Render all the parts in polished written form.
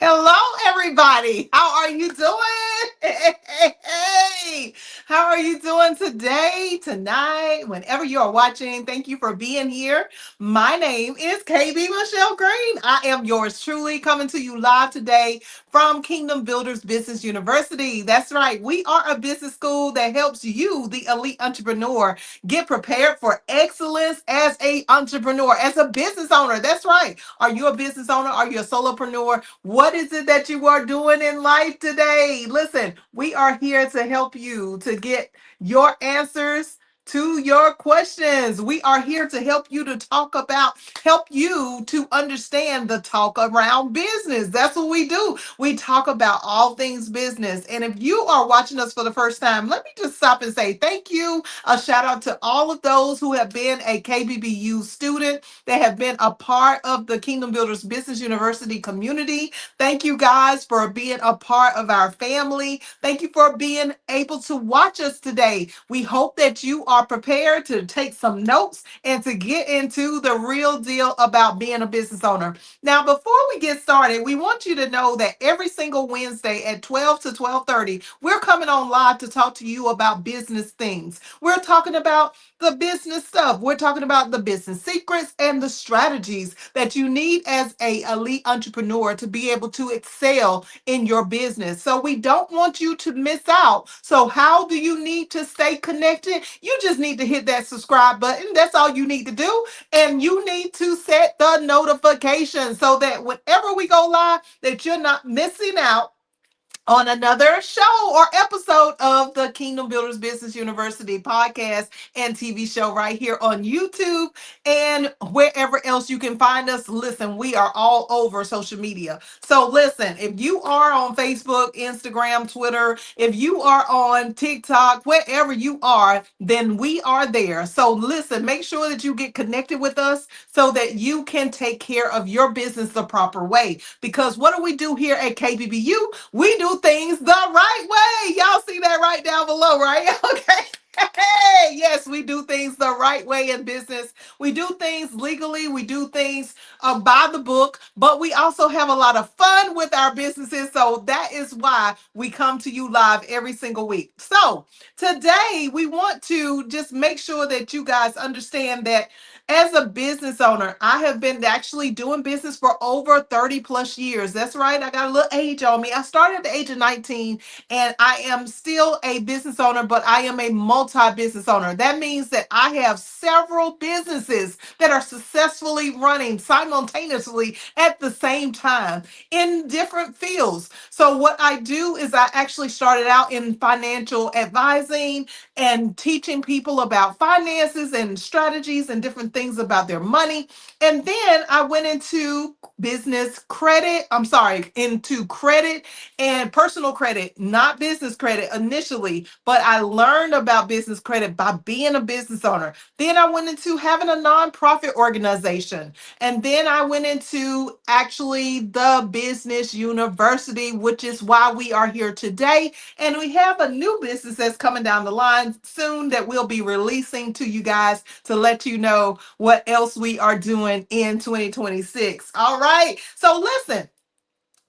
Hello, everybody. How are you doing? Hey, how are you doing today, tonight, whenever you are watching? Thank you for being here. My name is KB.MichelleGreen. I am yours truly, coming to you live today from Kingdom Builders Business University. That's right. We are a business school that helps you, the elite entrepreneur, get prepared for excellence as a entrepreneur, as a business owner. That's right. Are you a business owner? Are you a solopreneur? What is it that you are doing in life today? Listen, we are here to help you to get your answers to your questions. We are here to help you to help you to understand the talk around business. That's what we do. We talk about all things business. And if you are watching us for the first time, let me just stop and say thank you. A shout out to all of those who have been a KBBU student, that have been a part of the Kingdom Builders Business University community. Thank you guys for being a part of our family. Thank you for being able to watch us today. We hope that you are prepared to take some notes and to get into the real deal about being a business owner. Now, before we get started, we want you to know that every single Wednesday at 12 to 12:30, we're coming on live to talk to you about business things. We're talking about the business stuff. We're talking about the business secrets and the strategies that you need as a elite entrepreneur to be able to excel in your business. So we don't want you to miss out. So how do you need to stay connected? You just need to hit that subscribe button. That's all you need to do. And you need to set the notification so that whenever we go live, that you're not missing out on another show or episode of the Kingdom Builders Business University podcast and TV show right here on YouTube and wherever else you can find us. Listen, we are all over social media. So listen, if you are on Facebook, Instagram, Twitter, if you are on TikTok, wherever you are, then we are there. So listen, make sure that you get connected with us so that you can take care of your business the proper way. Because what do we do here at KBBU? We do things the right way. Y'all see that right down below, right? Okay. Hey, yes, we do things the right way in business. We do things legally. We do things by the book, but we also have a lot of fun with our businesses. So that is why we come to you live every single week. So today we want to just make sure that you guys understand that as a business owner, I have been actually doing business for over 30 plus years. That's right. I got a little age on me. I started at the age of 19 and I am still a business owner, but I am a multi-business owner. That means that I have several businesses that are successfully running simultaneously at the same time in different fields. So what I do is I actually started out in financial advising and teaching people about finances and strategies and different things about their money. And then I went into business credit. I'm sorry, into credit and personal credit, not business credit initially, but I learned about business credit by being a business owner. Then I went into having a nonprofit organization. And then I went into actually the business university, which is why we are here today. And we have a new business that's coming down the line soon that we'll be releasing to you guys to let you know what else we are doing in 2026. All right. So listen,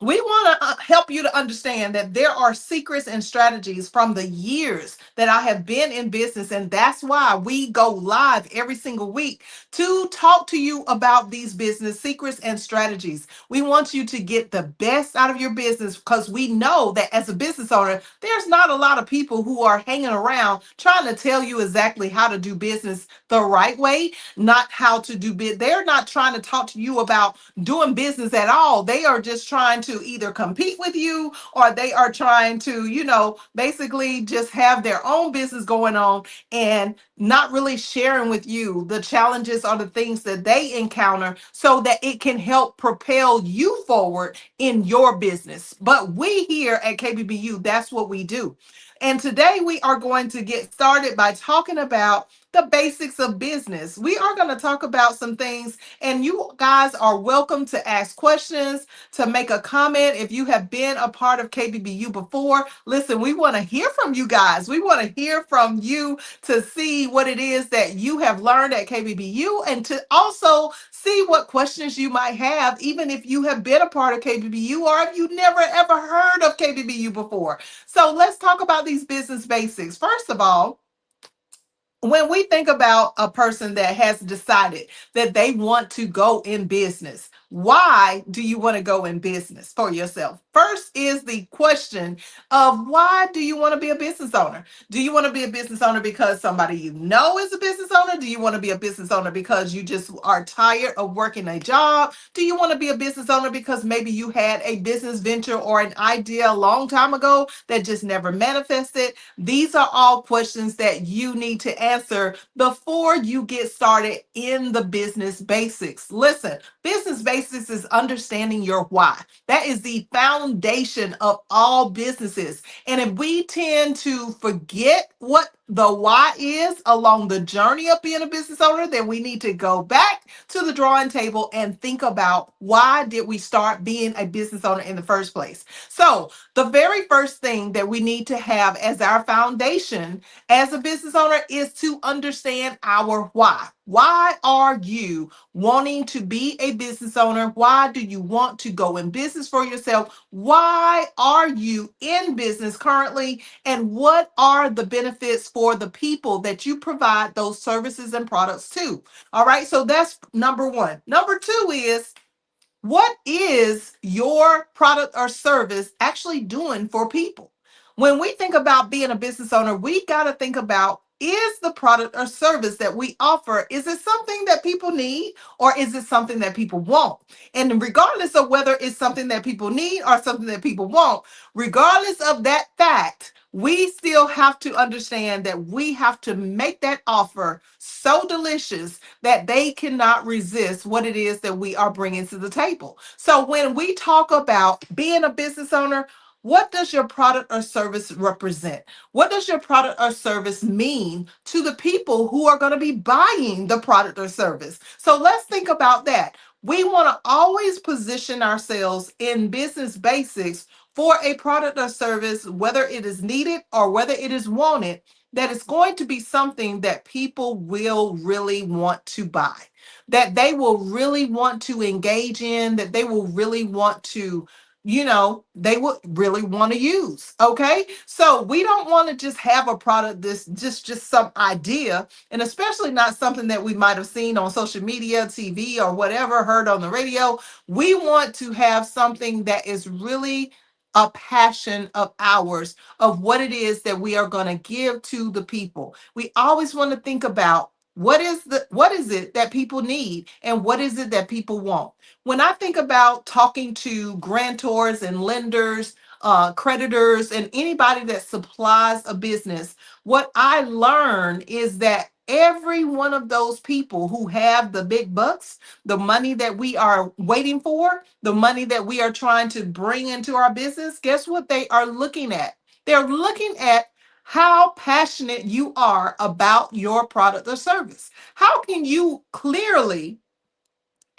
we want to help you to understand that there are secrets and strategies from the years that I have been in business. And that's why we go live every single week to talk to you about these business secrets and strategies. We want you to get the best out of your business because we know that as a business owner, there's not a lot of people who are hanging around trying to tell you exactly how to do business the right way, not how to do business. They're not trying to talk to you about doing business at all. They are just trying to either compete with you or they are trying to, basically just have their own business going on and not really sharing with you the challenges or the things that they encounter so that it can help propel you forward in your business. But we here at KBBU, that's what we do. And today we are going to get started by talking about the basics of business. We are going to talk about some things, and you guys are welcome to ask questions, to make a comment. If you have been a part of KBBU before, listen, we want to hear from you guys. We want to hear from you to see see what it is that you have learned at KBBU and to also see what questions you might have, even if you have been a part of KBBU or if you never ever heard of KBBU before. So let's talk about these business basics. First of all, when we think about a person that has decided that they want to go in business, why do you want to go in business for yourself? First is the question of why do you want to be a business owner? Do you want to be a business owner because somebody you know is a business owner? Do you want to be a business owner because you just are tired of working a job? Do you want to be a business owner because maybe you had a business venture or an idea a long time ago that just never manifested? These are all questions that you need to answer before you get started in the business basics. Listen, business basics is understanding your why. That is the foundation of all businesses. And if we tend to forget what the why is along the journey of being a business owner, then we need to go back to the drawing table and think about why did we start being a business owner in the first place. So the very first thing that we need to have as our foundation as a business owner is to understand our why. Why are you wanting to be a business owner? Why do you want to go in business for yourself? Why are you in business currently? And what are the benefits for the people that you provide those services and products to? All right, so that's number one. Number two is, what is your product or service actually doing for people? When we think about being a business owner, we got to think about, is the product or service that we offer, is it something that people need or is it something that people want? And regardless of whether it's something that people need or something that people want, regardless of that fact, we still have to understand that we have to make that offer so delicious that they cannot resist what it is that we are bringing to the table. So when we talk about being a business owner, what does your product or service represent? What does your product or service mean to the people who are going to be buying the product or service? So let's think about that. We want to always position ourselves in business basics for a product or service, whether it is needed or whether it is wanted, that is going to be something that people will really want to buy, that they will really want to engage in, that they will really want to, they would really want to use. Okay. So we don't want to just have a product that's just some idea, and especially not something that we might have seen on social media, TV, or whatever, heard on the radio. We want to have something that is really a passion of ours, of what it is that we are going to give to the people. We always want to think about what is it that people need and what is it that people want. When I think about talking to grantors and lenders, creditors, and anybody that supplies a business, what I learn is that every one of those people who have the big bucks, the money that we are waiting for, the money that we are trying to bring into our business, guess what they are looking at? They're looking at how passionate you are about your product or service. How can you clearly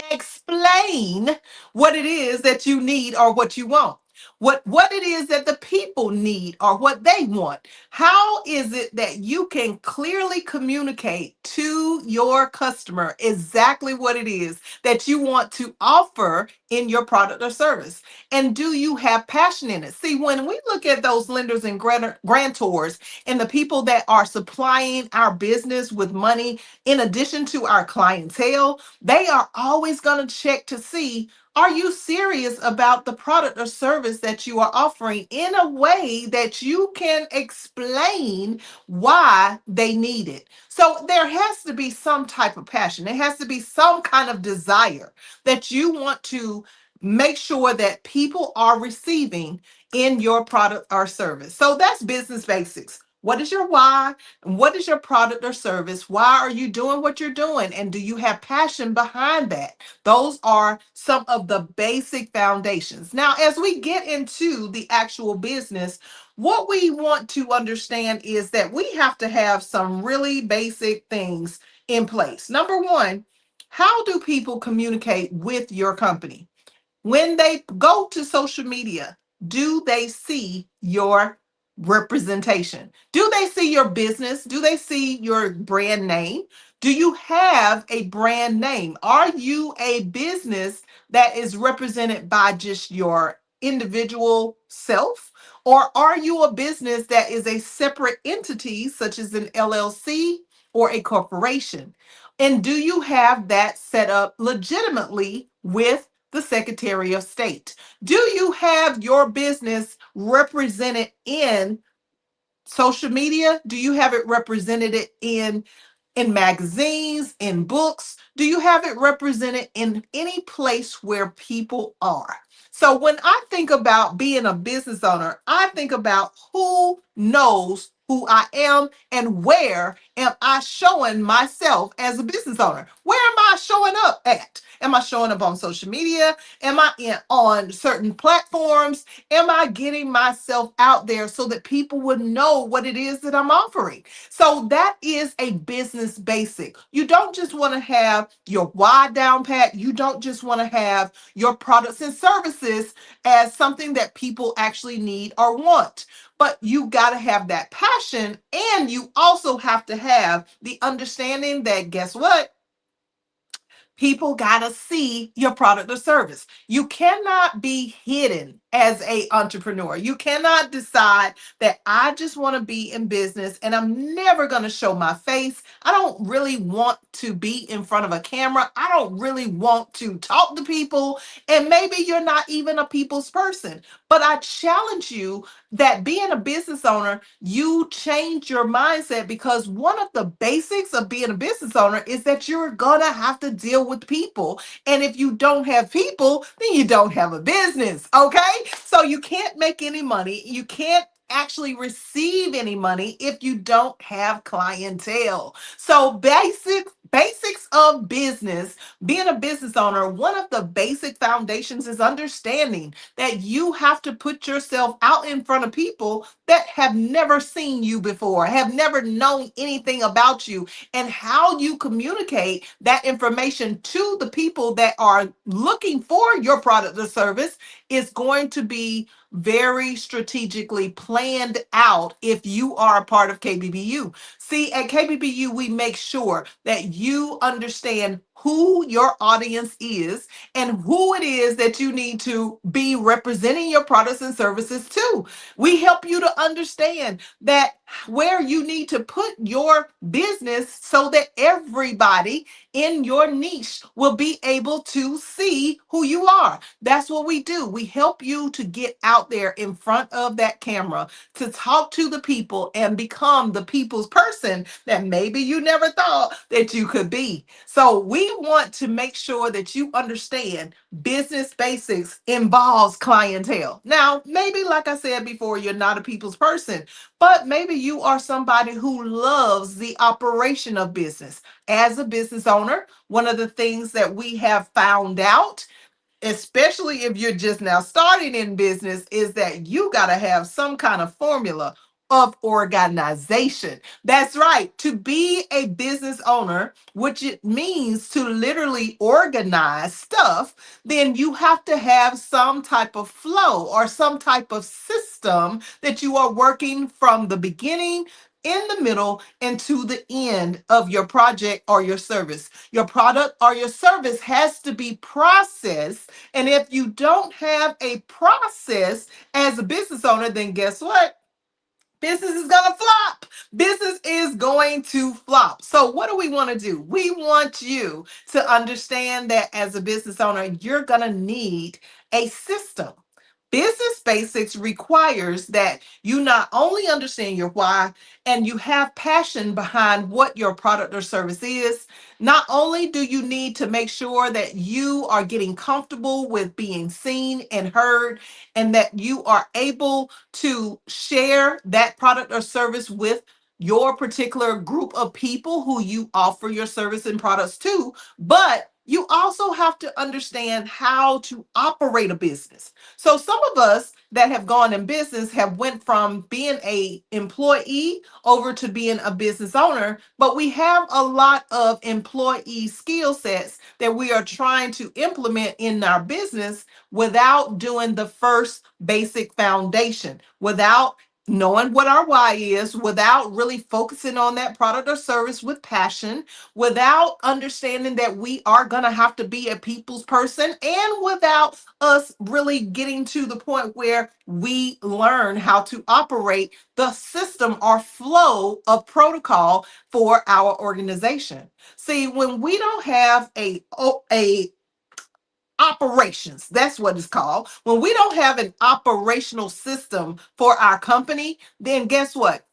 explain what it is that you need or what you want? What it is that the people need or what they want? How is it that you can clearly communicate to your customer exactly what it is that you want to offer in your product or service? And do you have passion in it? See, when we look at those lenders and grantors and the people that are supplying our business with money in addition to our clientele, they are always going to check to see, are you serious about the product or service that you are offering in a way that you can explain why they need it? So there has to be some type of passion. There has to be some kind of desire that you want to make sure that people are receiving in your product or service. So that's business basics. What is your why? What is your product or service? Why are you doing what you're doing? And do you have passion behind that? Those are some of the basic foundations. Now, as we get into the actual business, what we want to understand is that we have to have some really basic things in place. Number one, how do people communicate with your company? When they go to social media, do they see your representation. Do they see your business? Do they see your brand name? Do you have a brand name? Are you a business that is represented by just your individual self? Or are you a business that is a separate entity, such as an LLC or a corporation? And do you have that set up legitimately with the Secretary of State? Do you have your business represented in social media? Do you have it represented in magazines, in books? Do you have it represented in any place where people are? So when I think about being a business owner, I think about who knows who I am and where am I showing myself as a business owner? Where am I showing up at? Am I showing up on social media? Am I on certain platforms? Am I getting myself out there so that people would know what it is that I'm offering? So that is a business basic. You don't just want to have your why down pat. You don't just want to have your products and services as something that people actually need or want. But you got to have that passion, and you also have to have the understanding that, guess what? People got to see your product or service. You cannot be hidden as a entrepreneur. You cannot decide that I just want to be in business and I'm never going to show my face. I don't really want to be in front of a camera. I don't really want to talk to people. And maybe you're not even a people's person. But I challenge you that being a business owner, you change your mindset, because one of the basics of being a business owner is that you're gonna have to deal with people. And if you don't have people, then you don't have a business. Okay. So you can't make any money. You can't actually receive any money if you don't have clientele. So basics of business, being a business owner, one of the basic foundations is understanding that you have to put yourself out in front of people that have never seen you before, have never known anything about you, and how you communicate that information to the people that are looking for your product or service is going to be very strategically planned out if you are a part of KBBU. See, at KBBU, we make sure that you understand who your audience is and who it is that you need to be representing your products and services to. We help you to understand that where you need to put your business so that everybody in your niche will be able to see who you are. That's what we do. We help you to get out there in front of that camera, to talk to the people and become the people's person that maybe you never thought that you could be. So we want to make sure that you understand business basics involves clientele. Now, maybe like I said before, you're not a people's person, but maybe you are somebody who loves the operation of business. As a business owner, one of the things that we have found out, especially if you're just now starting in business, is that you got to have some kind of formula of organization. That's right. To be a business owner, which it means to literally organize stuff, then you have to have some type of flow or some type of system that you are working from the beginning, in the middle, and to the end of your project or your service. Your product or your service has to be processed, and if you don't have a process as a business owner, then guess what? Business is going to flop. Business is going to flop. So, what do we want to do? We want you to understand that as a business owner, you're going to need a system. Business basics requires that you not only understand your why and you have passion behind what your product or service is. Not only do you need to make sure that you are getting comfortable with being seen and heard, and that you are able to share that product or service with your particular group of people who you offer your service and products to, but you also have to understand how to operate a business. So some of us that have gone in business have went from being a employee over to being a business owner, but we have a lot of employee skill sets that we are trying to implement in our business without doing the first basic foundation, without knowing what our why is without really focusing on that product or service with passion, without understanding that we are going to have to be a people's person, and without us really getting to the point where we learn how to operate the system or flow of protocol for our organization. See, when we don't have a operations, that's what it's called. When we don't have an operational system for our company, then guess what?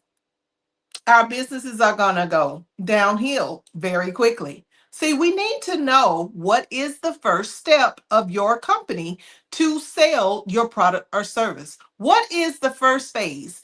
Our businesses are going to go downhill very quickly. See, we need to know what is the first step of your company to sell your product or service. What is the first phase?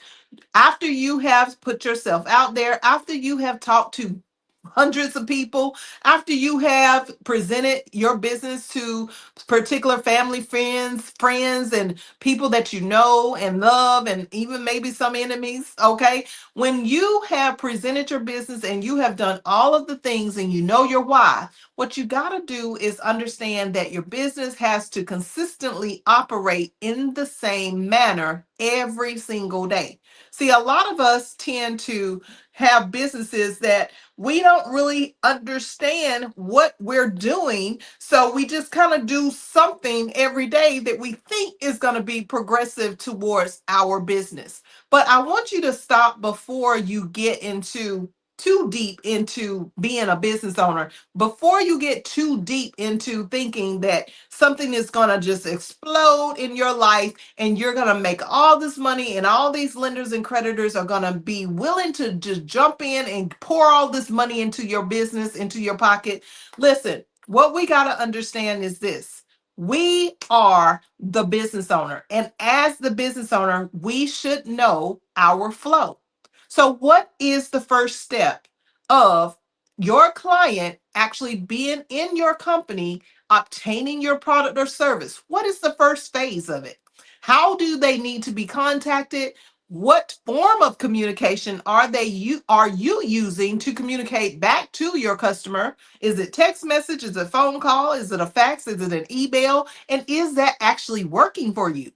After you have put yourself out there, after you have talked to hundreds of people, after you have presented your business to particular family, friends, and people that you know and love, and even maybe some enemies. Okay. When you have presented your business and you have done all of the things and you know your why, what you got to do is understand that your business has to consistently operate in the same manner every single day. See, a lot of us tend to have businesses that we don't really understand what we're doing. So we just kind of do something every day that we think is going to be progressive towards our business. But I want you to stop before you get into too deep into being a business owner, before you get too deep into thinking that something is going to just explode in your life and you're going to make all this money and all these lenders and creditors are going to be willing to just jump in and pour all this money into your business, into your pocket. Listen, what we got to understand is this. We are the business owner. And as the business owner, we should know our flow. So, what is the first step of your client actually being in your company, obtaining your product or service? What is the first phase of it? How do they need to be contacted? What form of communication are you using to communicate back to your customer? Is it text message? Is it a phone call? Is it a fax? Is it an email? And is that actually working for you?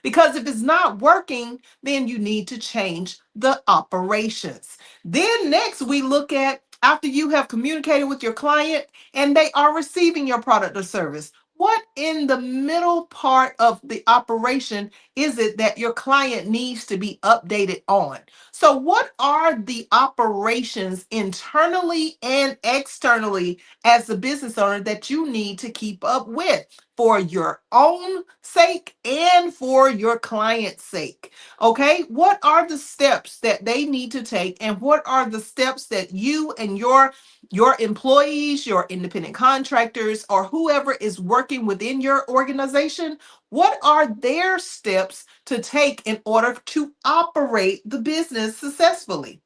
Because if it's not working, then you need to change the operations. Then next, we look at after you have communicated with your client and they are receiving your product or service. What in the middle part of the operation is it that your client needs to be updated on? So, what are the operations internally and externally as a business owner that you need to keep up with for your own sake and for your client's sake? Okay, what are the steps that they need to take, and what are the steps that you and your employees, your independent contractors, or whoever is working within your organization, what are their steps to take in order to operate the business successfully?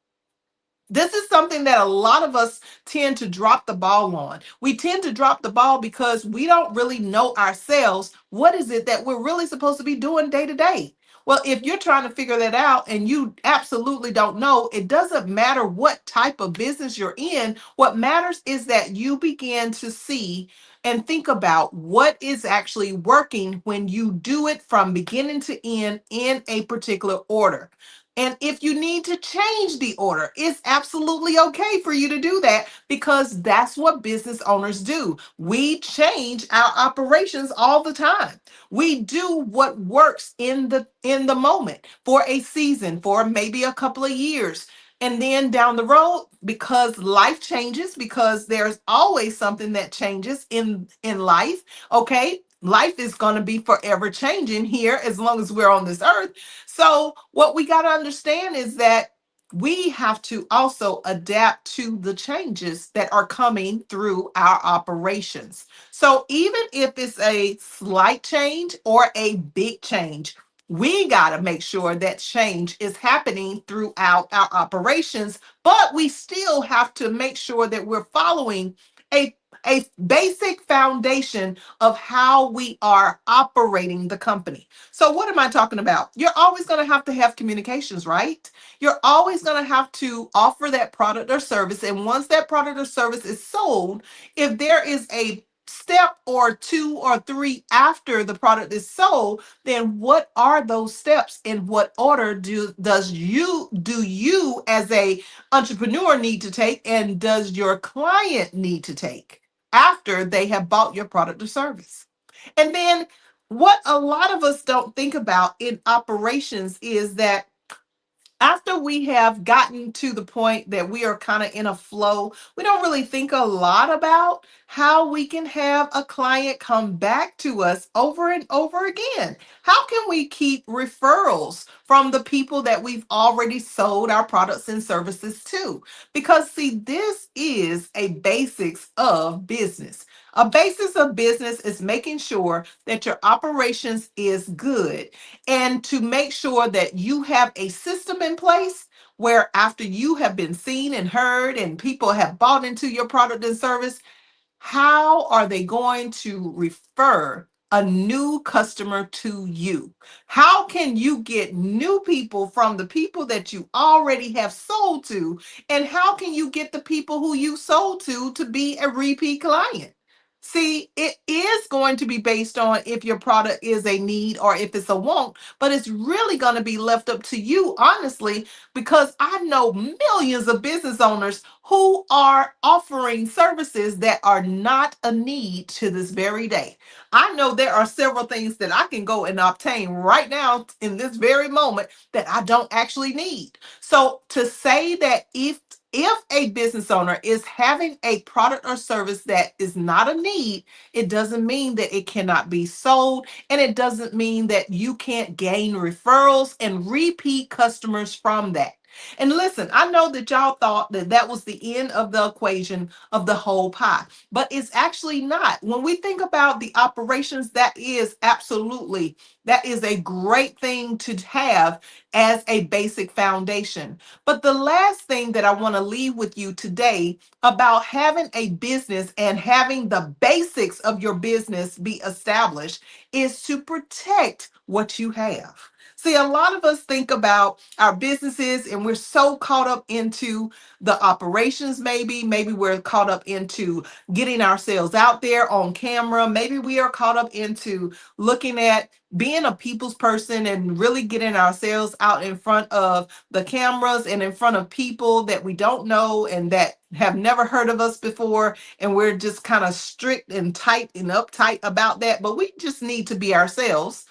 This is something that a lot of us tend to drop the ball on. We tend to drop the ball because we don't really know ourselves. What is it that we're really supposed to be doing day to day? Well, if you're trying to figure that out and you absolutely don't know, it doesn't matter what type of business you're in. What matters is that you begin to see and think about what is actually working when you do it from beginning to end in a particular order. And if you need to change the order, it's absolutely okay for you to do that because that's what business owners do. We change our operations all the time. We do what works in the moment for a season, for maybe a couple of years. And then down the road, because life changes, because there's always something that changes in life, okay? Life is going to be forever changing here as long as we're on this earth. So, what we got to understand is that we have to also adapt to the changes that are coming through our operations. So, even if it's a slight change or a big change, we got to make sure that change is happening throughout our operations, but we still have to make sure that we're following a a basic foundation of how we are operating the company. So, what am I talking about? You're always going to have communications, right? You're always going to have to offer that product or service. And once that product or service is sold, if there is step or two or three after the product is sold, then what are those steps? In what order do you as a entrepreneur need to take, and does your client need to take after they have bought your product or service? And then what a lot of us don't think about in operations is that after we have gotten to the point that we are kind of in a flow, we don't really think a lot about how we can have a client come back to us over and over again. How can we keep referrals from the people that we've already sold our products and services to? Because, see, this is a basics of business. A basis of business is making sure that your operations is good, and to make sure that you have a system in place where after you have been seen and heard and people have bought into your product and service, how are they going to refer a new customer to you? How can you get new people from the people that you already have sold to? And how can you get the people who you sold to be a repeat client? See, it is going to be based on if your product is a need or if it's a want, but it's really going to be left up to you, honestly, because I know millions of business owners who are offering services that are not a need to this very day. I know there are several things that I can go and obtain right now in this very moment that I don't actually need. So to say that if a business owner is having a product or service that is not a need, it doesn't mean that it cannot be sold, and it doesn't mean that you can't gain referrals and repeat customers from that. And listen, I know that y'all thought that that was the end of the equation of the whole pie, but it's actually not. When we think about the operations, that is a great thing to have as a basic foundation. But the last thing that I want to leave with you today about having a business and having the basics of your business be established is to protect what you have. See, a lot of us think about our businesses and we're so caught up into the operations, maybe we're caught up into getting ourselves out there on camera. Maybe we are caught up into looking at being a people's person and really getting ourselves out in front of the cameras and in front of people that we don't know and that have never heard of us before. And we're just kind of strict and tight and uptight about that. But we just need to be ourselves.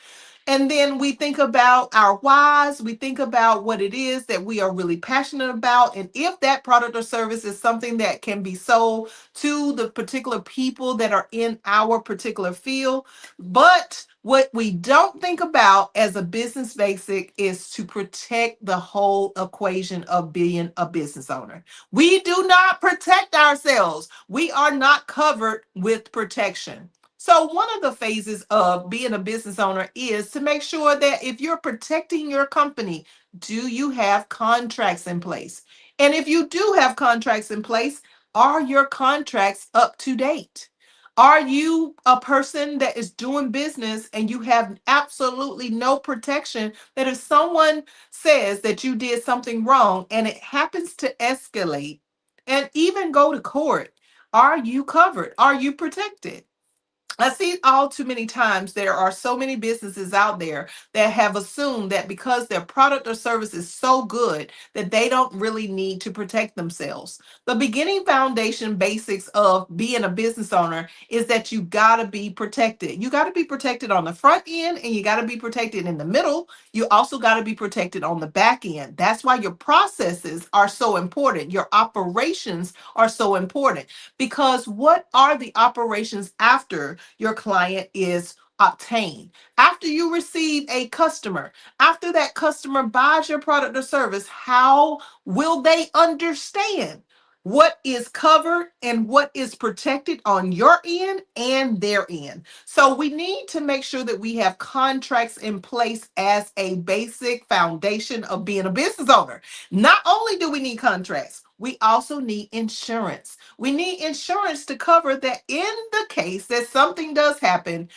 And then we think about our whys, we think about what it is that we are really passionate about. And if that product or service is something that can be sold to the particular people that are in our particular field. But what we don't think about as a business basic is to protect the whole equation of being a business owner. We do not protect ourselves. We are not covered with protection. So, one of the phases of being a business owner is to make sure that if you're protecting your company, do you have contracts in place? And if you do have contracts in place, are your contracts up to date? Are you a person that is doing business and you have absolutely no protection that if someone says that you did something wrong and it happens to escalate and even go to court, are you covered? Are you protected? I see all too many times there are so many businesses out there that have assumed that because their product or service is so good that they don't really need to protect themselves. The beginning foundation basics of being a business owner is that you got to be protected. You got to be protected on the front end and you got to be protected in the middle. You also got to be protected on the back end. That's why your processes are so important. Your operations are so important because what are the operations after your client is obtained? After you receive a customer, after that customer buys your product or service, how will they understand what is covered and what is protected on your end and their end? So we need to make sure that we have contracts in place as a basic foundation of being a business owner. Not only do we need contracts, we also need insurance. We need insurance to cover that in the case that something does happen,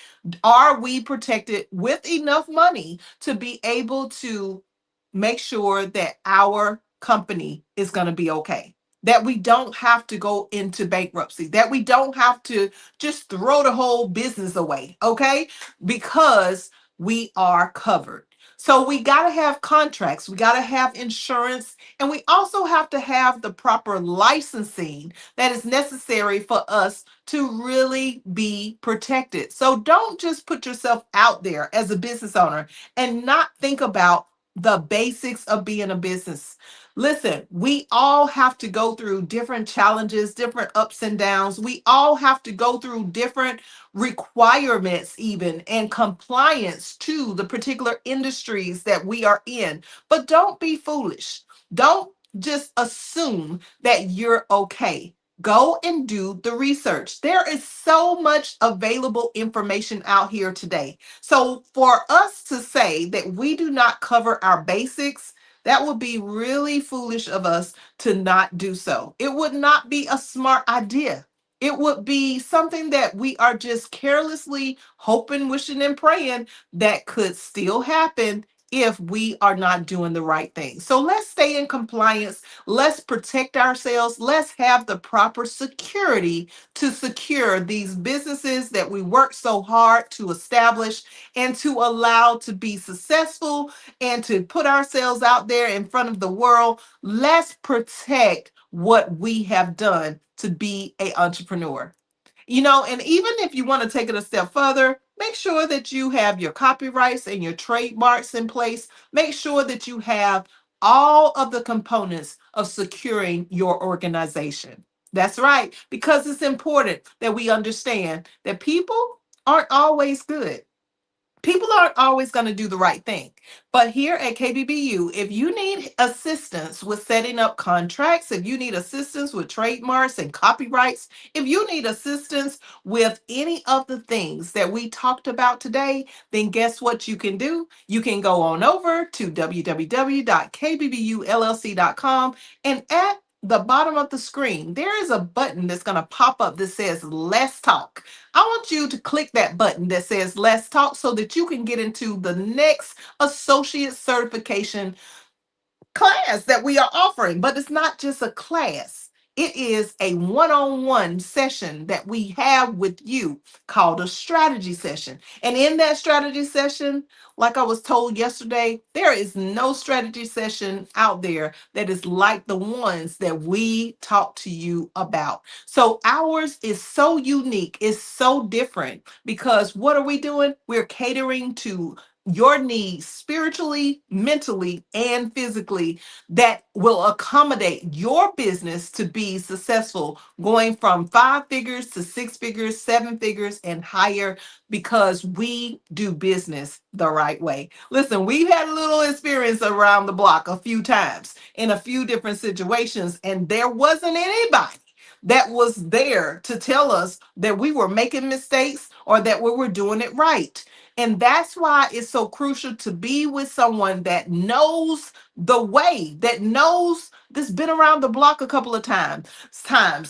are we protected with enough money to be able to make sure that our company is going to be okay? that we don't have to go into bankruptcy, that we don't have to just throw the whole business away, okay? Because we are covered. So we got to have contracts, we got to have insurance, and we also have to have the proper licensing that is necessary for us to really be protected. So don't just put yourself out there as a business owner and not think about the basics of being a business. Listen, we all have to go through different challenges, different ups and downs. We all have to go through different requirements, even and compliance to the particular industries that we are in. But don't be foolish. Don't just assume that you're okay. Go and do the research. There is so much available information out here today. So, for us to say that we do not cover our basics, that would be really foolish of us to not do so. It would not be a smart idea. It would be something that we are just carelessly hoping, wishing, and praying that could still happen if we are not doing the right thing. So let's stay in compliance. Let's protect ourselves. Let's have the proper security to secure these businesses that we work so hard to establish and to allow to be successful and to put ourselves out there in front of the world. Let's protect what we have done to be an entrepreneur. And even if you want to take it a step further, make sure that you have your copyrights and your trademarks in place. Make sure that you have all of the components of securing your organization. That's right, because it's important that we understand that people aren't always good. People aren't always going to do the right thing. But here at KBBU, if you need assistance with setting up contracts, if you need assistance with trademarks and copyrights, if you need assistance with any of the things that we talked about today, then guess what you can do? You can go on over to www.kbbullc.com, and at the bottom of the screen, there is a button that's going to pop up that says Let's Talk. I want you to click that button that says Let's Talk so that you can get into the next associate certification class that we are offering. But it's not just a class, it is a one-on-one session that we have with you called a strategy session. And in that strategy session, like I was told yesterday, there is no strategy session out there that is like the ones that we talk to you about. So ours is so unique, it's so different because what are we doing? We're catering to your needs spiritually, mentally, and physically that will accommodate your business to be successful, going from 5 figures to 6 figures, 7 figures, and higher because we do business the right way. Listen, we've had a little experience around the block a few times in a few different situations, and there wasn't anybody that was there to tell us that we were making mistakes or that we were doing it right. And that's why it's so crucial to be with someone that knows the way, that knows that's been around the block a couple of times,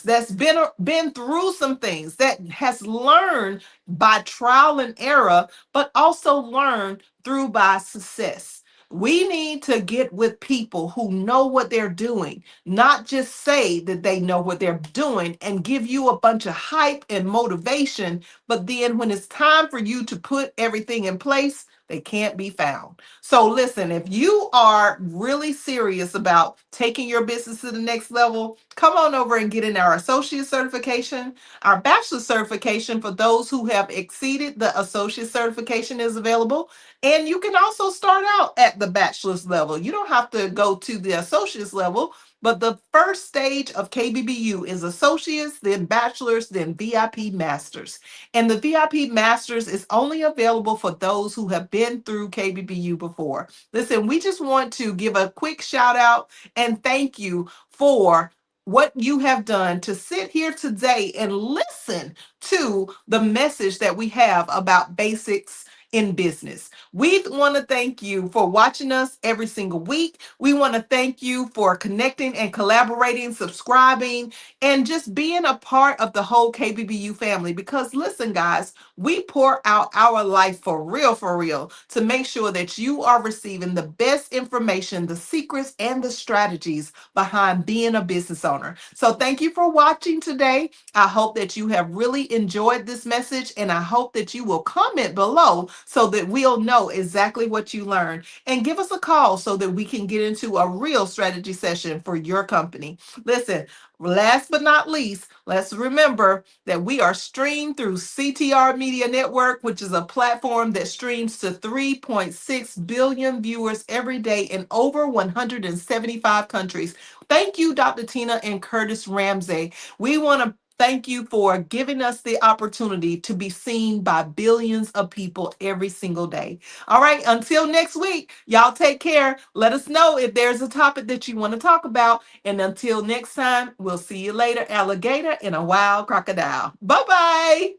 that's been through some things, that has learned by trial and error, but also learned through by success. We need to get with people who know what they're doing, not just say that they know what they're doing and give you a bunch of hype and motivation, but then when it's time for you to put everything in place, they can't be found. So listen, if you are really serious about taking your business to the next level, come on over and get in our associate certification. Our bachelor certification for those who have exceeded the associate certification is available. And you can also start out at the bachelor's level. You don't have to go to the associate's level, but the first stage of KBBU is associates, then bachelor's, then VIP masters. And the VIP masters is only available for those who have been through KBBU before. Listen, we just want to give a quick shout out and thank you for what you have done to sit here today and listen to the message that we have about basics in business. We want to thank you for watching us every single week. We want to thank you for connecting and collaborating, subscribing, and just being a part of the whole KBBU family. Because listen, guys, we pour out our life for real, to make sure that you are receiving the best information, the secrets, and the strategies behind being a business owner. So thank you for watching today. I hope that you have really enjoyed this message, and I hope that you will comment below so that we'll know exactly what you learned. And give us a call so that we can get into a real strategy session for your company. Listen, last but not least, let's remember that we are streamed through CTR Media Network, which is a platform that streams to 3.6 billion viewers every day in over 175 countries. Thank you, Dr. Tina and Curtis Ramsey. We want to thank you for giving us the opportunity to be seen by billions of people every single day. All right, until next week, y'all take care. Let us know if there's a topic that you want to talk about. And until next time, we'll see you later, alligator and a wild crocodile. Bye bye.